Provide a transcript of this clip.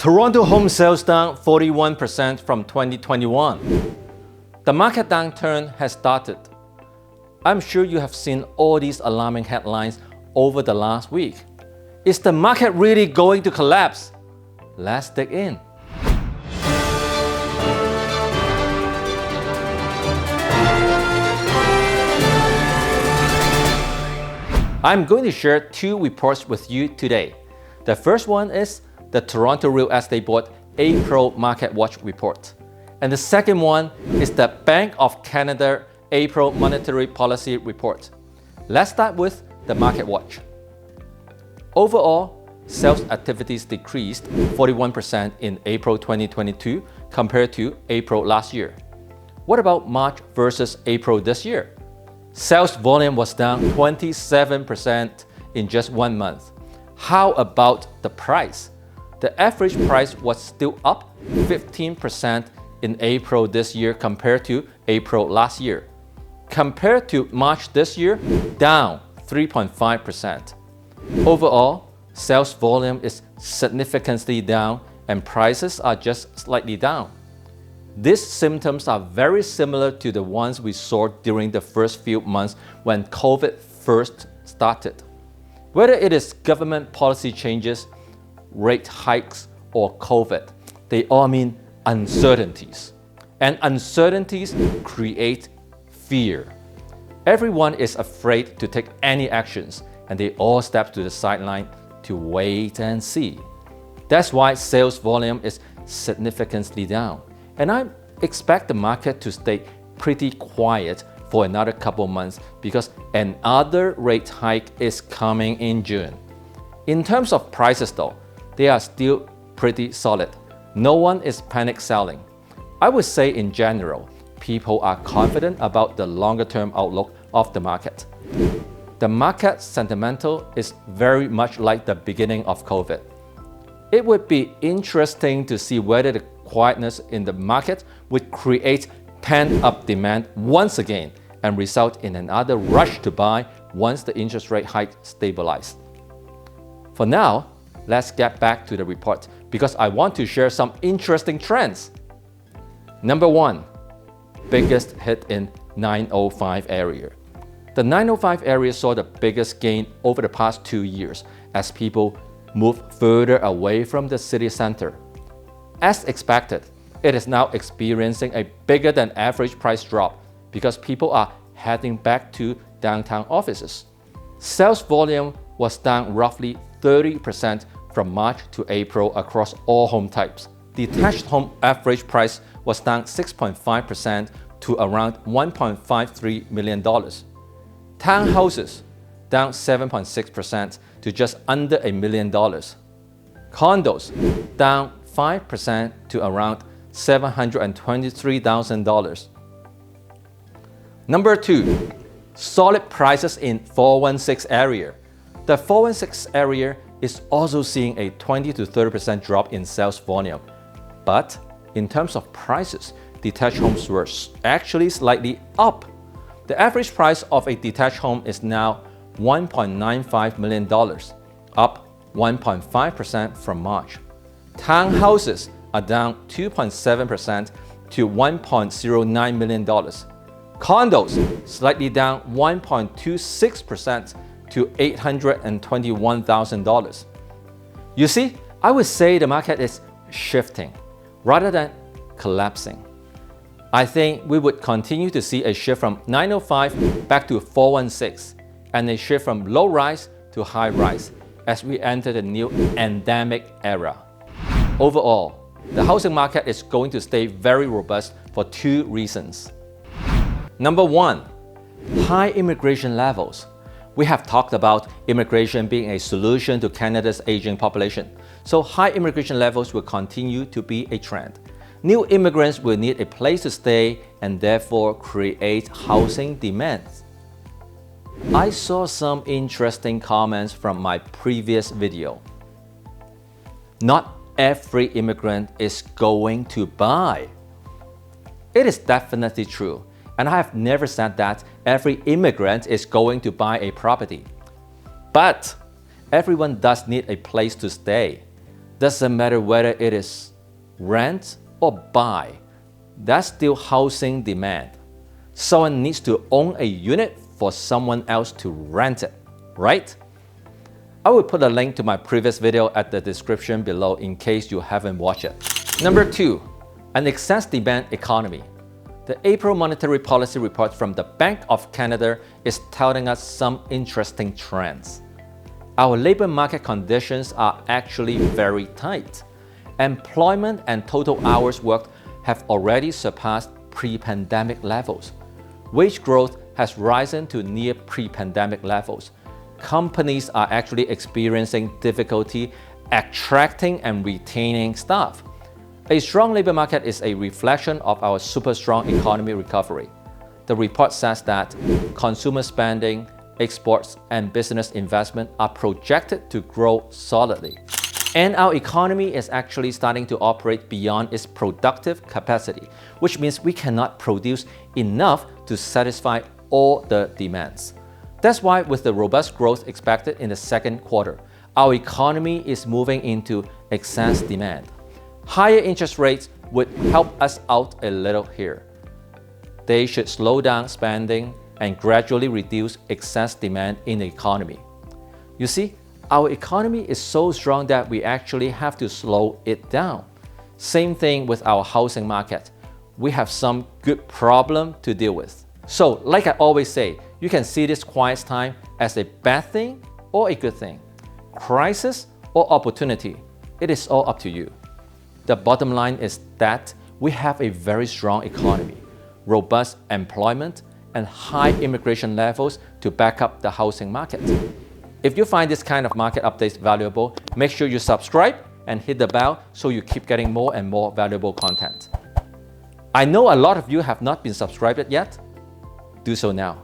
Toronto home sales down 41% from 2021. The market downturn has started. I'm sure you have seen all these alarming headlines over the last week. Is the market really going to collapse? Let's dig in. I'm going to share two reports with you today. The first one is the Toronto Real Estate Board April Market Watch report. And the second one is the Bank of Canada April Monetary Policy report. Let's start with the Market Watch. Overall, sales activities decreased 41% in April 2022 compared to April last year. What about March versus April this year? Sales volume was down 27% in just 1 month. How about the price? The average price was still up 15% in April this year compared to April last year. Compared to March this year, down 3.5%. Overall, sales volume is significantly down and prices are just slightly down. These symptoms are very similar to the ones we saw during the first few months when COVID first started. Whether it is government policy changes, rate hikes, or COVID, they all mean uncertainties. And uncertainties create fear. Everyone is afraid to take any actions, and they all step to the sideline to wait and see. That's why sales volume is significantly down. And I expect the market to stay pretty quiet for another couple months because another rate hike is coming in June. In terms of prices though, they are still pretty solid. No one is panic selling. I would say in general, people are confident about the longer-term outlook of the market. The market sentimental is very much like the beginning of COVID. It would be interesting to see whether the quietness in the market would create pent-up demand once again and result in another rush to buy once the interest rate hike stabilizes. For now, let's get back to the report because I want to share some interesting trends. Number 1, biggest hit in 905 area. The 905 area saw the biggest gain over the past 2 years as people move further away from the city center. As expected, it is now experiencing a bigger than average price drop because people are heading back to downtown offices. Sales volume was down roughly 30% from March to April across all home types. Detached home average price was down 6.5% to around $1.53 million. Townhouses down 7.6% to just under $1 million. Condos down 5% to around $723,000. Number 2, solid prices in 416 area. The 416 area is also seeing a 20 to 30% drop in sales volume. But in terms of prices, detached homes were actually slightly up. The average price of a detached home is now $1.95 million, up 1.5% from March. Townhouses are down 2.7% to $1.09 million. Condos slightly down 1.26% to $821,000. You see, I would say the market is shifting rather than collapsing. I think we would continue to see a shift from 905 back to 416 and a shift from low rise to high rise as we enter the new endemic era. Overall, the housing market is going to stay very robust for 2 reasons. Number 1, high immigration levels. We have talked about immigration being a solution to Canada's aging population, so high immigration levels will continue to be a trend. New immigrants will need a place to stay and therefore create housing demands. I saw some interesting comments from my previous video. Not every immigrant is going to buy. It is definitely true, and I have never said that every immigrant is going to buy a property. But everyone does need a place to stay. Doesn't matter whether it is rent or buy, that's still housing demand. Someone needs to own a unit for someone else to rent it, right? I will put a link to my previous video at the description below in case you haven't watched it. Number 2, an excess demand economy. The April monetary policy report from the Bank of Canada is telling us some interesting trends. Our labor market conditions are actually very tight. Employment and total hours worked have already surpassed pre-pandemic levels. Wage growth has risen to near pre-pandemic levels. Companies are actually experiencing difficulty attracting and retaining staff. A strong labor market is a reflection of our super strong economy recovery. The report says that consumer spending, exports, and business investment are projected to grow solidly. And our economy is actually starting to operate beyond its productive capacity, which means we cannot produce enough to satisfy all the demands. That's why with the robust growth expected in the second quarter, our economy is moving into excess demand. Higher interest rates would help us out a little here. They should slow down spending and gradually reduce excess demand in the economy. You see, our economy is so strong that we actually have to slow it down. Same thing with our housing market. We have some good problem to deal with. So, like I always say, you can see this quiet time as a bad thing or a good thing, crisis or opportunity. It is all up to you. The bottom line is that we have a very strong economy, robust employment, and high immigration levels to back up the housing market. If you find this kind of market updates valuable, make sure you subscribe and hit the bell so you keep getting more and more valuable content. I know a lot of you have not been subscribed yet. Do so now.